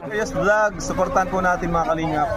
Marius Vlog, supportan po natin mga kalingap.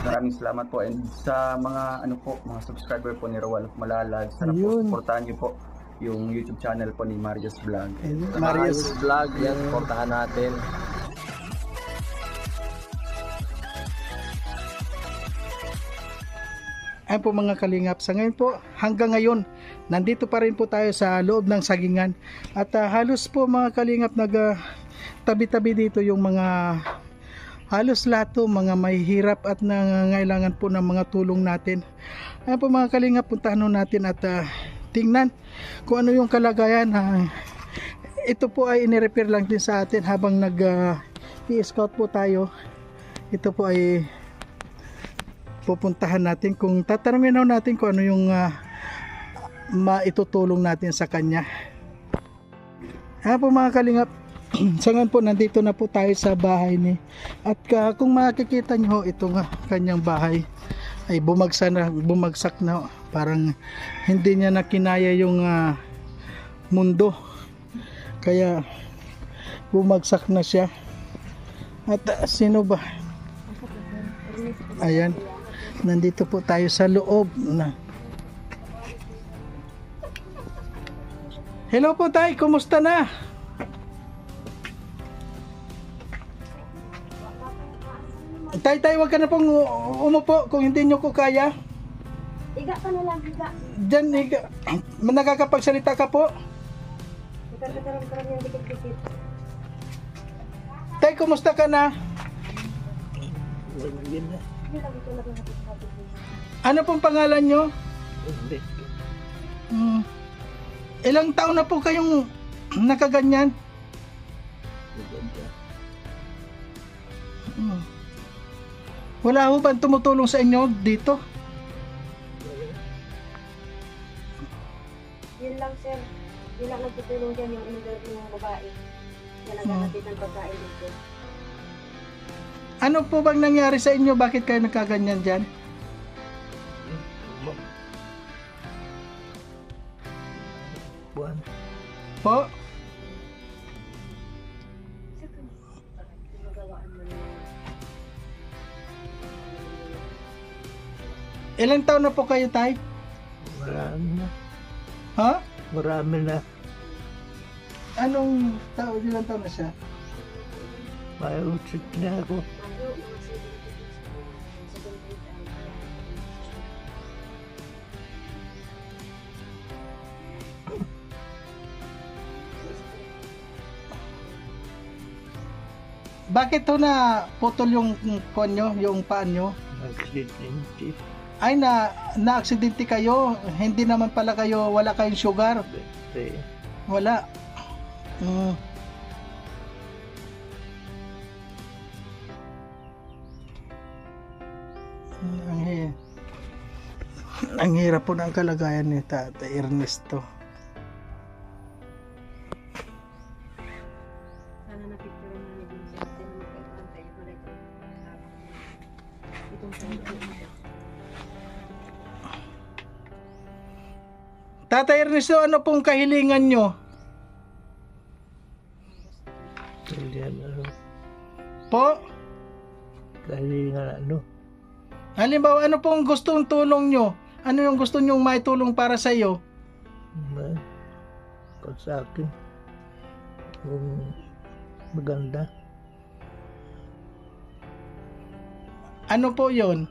Maraming salamat po, and sa mga mga subscriber po ni Roel Malalag, sana po supportahan niyo po yung YouTube channel po ni Marius Vlog. Marius Vlog, yan, supportahan natin. Ayan po mga kalingap, sa ngayon po, hanggang ngayon, nandito pa rin po tayo sa loob ng sagingan. At halos po mga kalingap, tabi-tabi dito yung mga, halos lahat to, mga mahihirap at nangangailangan po ng mga tulong natin. Ayan po mga kalingap, puntahan natin at tingnan kung ano yung kalagayan. Ito po ay inirepair lang din sa atin habang i-scout po tayo. Ito po ay pupuntahan natin, kung tatanungin natin kung ano yung maitutulong natin sa kanya. Ayan po mga kalingap, sa ngayon po nandito na po tayo sa bahay ni, at kung makikita nyo, ito nga kanyang bahay ay bumagsak na, parang hindi niya na kinaya yung mundo, kaya bumagsak na siya. At sino ba? Ayan, nandito po tayo sa loob na. Hello po tay, kumusta na? Tay, wag ka na pong umupo kung hindi nyo ko kaya. Higa ka na lang, higa. Diyan, higa. Nakakapagsalita ka po? Karang yung dikit-dikit. Tay, kumusta ka na? Ano pong pangalan nyo? Ilang taon na po kayong nakaganyan? Wala ho ba tumutulong sa inyo dito? Yun lang sir. Yun lang nagtutulong dyan yung yung babae. Yan ang nagatid ng pagkain dito. Ano po bang nangyari sa inyo? Bakit kayo nagkaganyan dyan? Buwan. Po? Ilang taon na po kayo, tay? Marami na. Ha? Marami na. Anong taon? Ilang taon na siya? May usit na ako. Bakit ho na putol yung konyo, yung paan nyo? Aksidente. Ay, na-aksidente kayo. Hindi naman pala kayo, wala kayong sugar. Wala. Ang hirap po ng kalagayan ni Tata Ernesto. Sana napicture na din siya. Tata Ernesto, ano pong kahilingan nyo? Po? Kahilingan ano? Halimbawa, ano pong gustong tulong nyo? Ano yung gusto nyong maitulong para sa iyo? Kung sa akin, kung maganda. Ano po yon?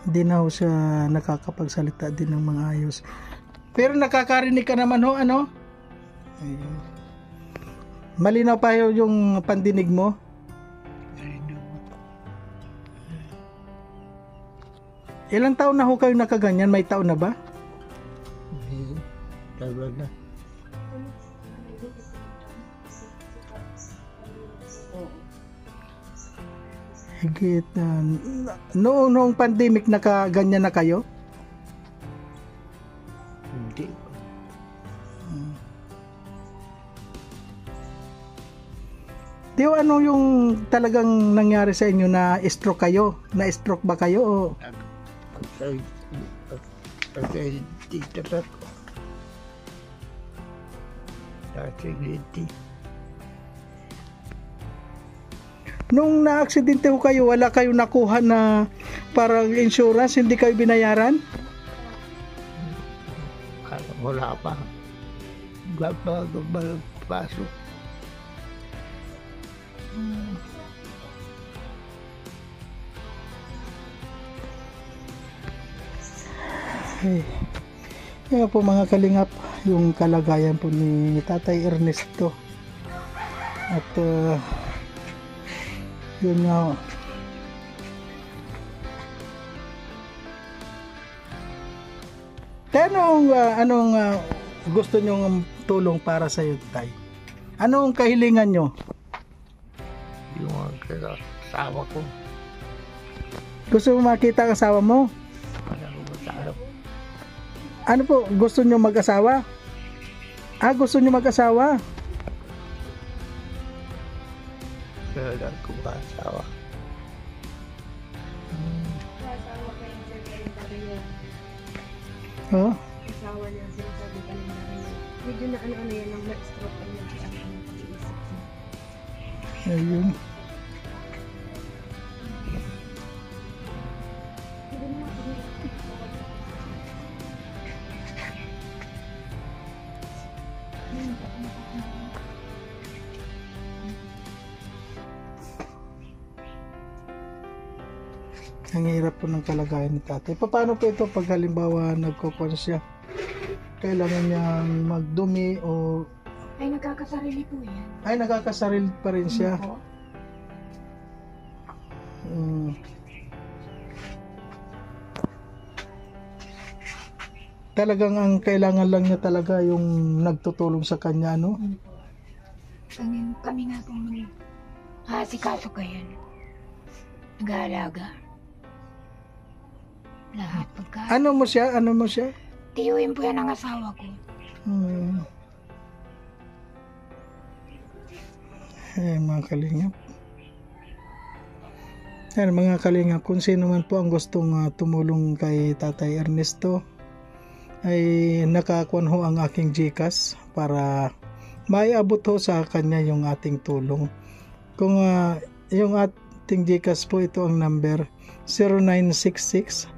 Hindi na ho siya nakakapagsalita din ng mga ayos. Pero nakakarinig ka naman ho, ano? Ayun. Malinaw pa yung pandinig mo? Ilang taon na ho kayo nakaganyan? May taon na ba? Tagal na. Higit na. Noong pandemic nakaganyan na kayo? Hindi. Di ba ano yung talagang nangyari sa inyo na stroke kayo? Na stroke ba kayo? O? Kay Tita Tato. Dati Griti. Nung na-aksidente ko kayo, wala kayo nakuha na parang insurance, hindi kayo binayaran? Wala pa. Pasok. Okay. Kaya po mga kalingap, yung kalagayan po ni Tatay Ernesto. At yun nga. Anong gusto nyong tulong para sa iyo, Tay? Anong kahilingan nyo? Yung mga asawa ko. Gusto mo makita ang asawa mo? Wala ko masarap. Ano po, gusto nyo mag-asawa? Gusto nyo mag-asawa? Wala ko masawa. Asawa kayo sinasabi sabi niya. Oh? Asawa niya sinasabi kanina. Medyo na ano yan, ang stroke pa niya sa akin. Ayun. Ang hirap po ng kalagayan ni tatay. Paano po ito pag halimbawa nagkukon siya? Kailangan niyang magdumi o... Ay, nagkakasarili po yan. Ay, nagkakasarili pa rin siya. Opo. Talagang ang kailangan lang niya talaga yung nagtutulong sa kanya, no? Kami nga pong asikaso kayo. Nag-aalaga. Lahat pagka... Ano mo siya? Ano mo siya? Tiyuhin po yan ang asawa ko. Mga kalingap. Mga kalingap, kung sino man po ang gustong tumulong kay Tatay Ernesto, ay nakakuan ho ang aking GCash para maiabot ho sa kanya yung ating tulong. Kung yung ating GCash po, ito ang number 0966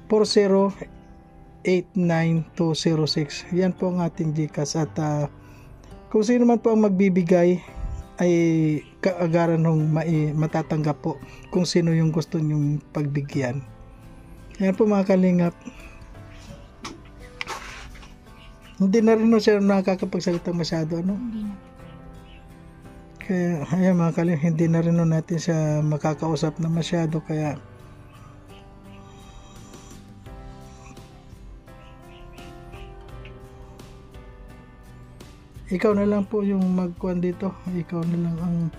40-89206. Yan po ang ating GCash. At kung sino man po ang magbibigay ay kaagaran hong matatanggap po kung sino yung gusto nyong pagbigyan. Yan po mga kalingap. Hindi na rin siya nakakapagsalita masyado, ano? Hindi na. Kaya ayan mga kalingap, hindi na rin natin siya makakausap na masyado, kaya ikaw na lang po yung magkuhan dito. Ikaw na lang ang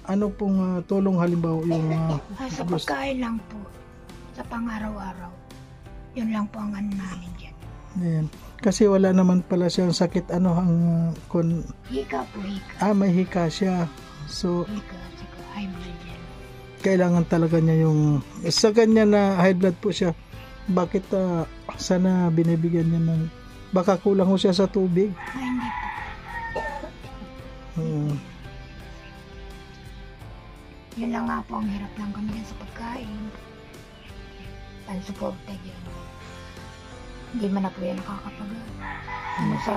ano pong tulong halimbawa yung Sa pagkain lang po. Sa pang-araw-araw. Yun lang po ang ano namin dyan. Ayan. Kasi wala naman pala siyang sakit, ano ang Hika po, hika. may hika siya. So Hika, saka high blood yan. kailangan talaga niya yung sa kanya na high blood po siya. Bakit sana binibigyan niya ng baka kulang ho siya sa tubig. Ay, hindi po. Yun lang nga po, ang hirap lang kami dyan sa pagkain. Pansuporta dyan. Hindi man na po yan nakakapag sa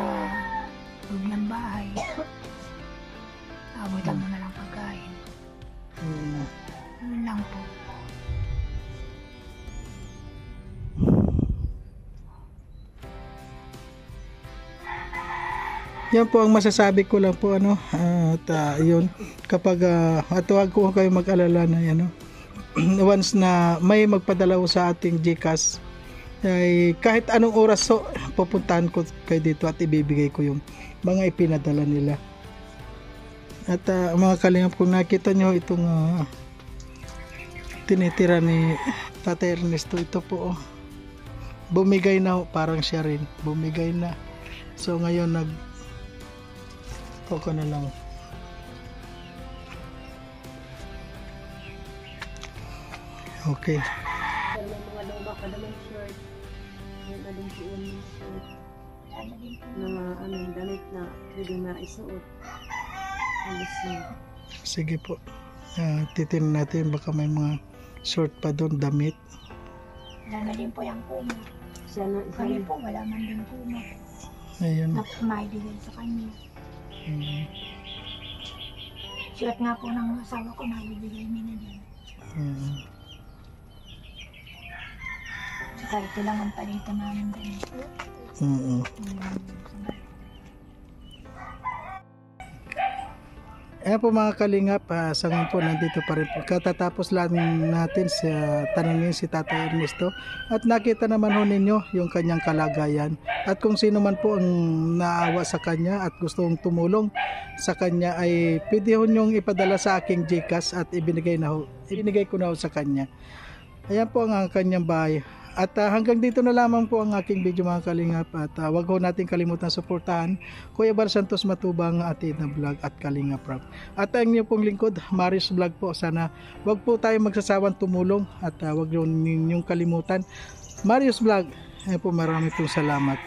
loob ng bahay. Abutan mo na lang pagkain. Yun lang po. Yan po ang masasabi ko lang po, ano, at yun, kapag at huwag ko kayo mag-alala na yan, no? Once na may magpadala ko sa ating GCash, ay kahit anong oras so, pupuntahan ko kayo dito at ibibigay ko yung mga ipinadala nila. At mga kalingap, kung nakita nyo itong tinitira ni Tatay Ernesto, ito po, bumigay na, parang siya rin, bumigay na. So ngayon ko na lang. Okay. May mga luma pa naman short. May na din po yung Sana din po. mga damit na pwede na isuot. Alis na. Sige po. Titin natin baka may mga short pa doon, damit. Sana din po yung kuma. Sana Kami po, wala man din kuma. Ayun. Na maibigay sa kanya. Suot nga po ng asawa ko, maibigay niya na din. Saka ito lang ang palitan namin din. Ayan po mga kalingap, sa ngayon po nandito pa rin po. Katatapos lang natin sa tanongin si Tatay Ernesto at nakita naman ho ninyo yung kanyang kalagayan at kung sino man po ang naawa sa kanya at gustong tumulong sa kanya ay pwede ho nyong ipadala sa aking GCash at ibinigay ko na ho sa kanya. Ayan po ang kanyang bahay. At hanggang dito na lamang po ang aking video mga kalingap at wag ho natin kalimutan suportahan Kuya Bal Santos Matubang at Tina Vlog at Kalingap Rob. At ang inyo pong lingkod, Marius Vlog po. Sana wag po tayo magsasawang tumulong at wag ninyong kalimutan Marius Vlog. Ayan po, marami pong salamat.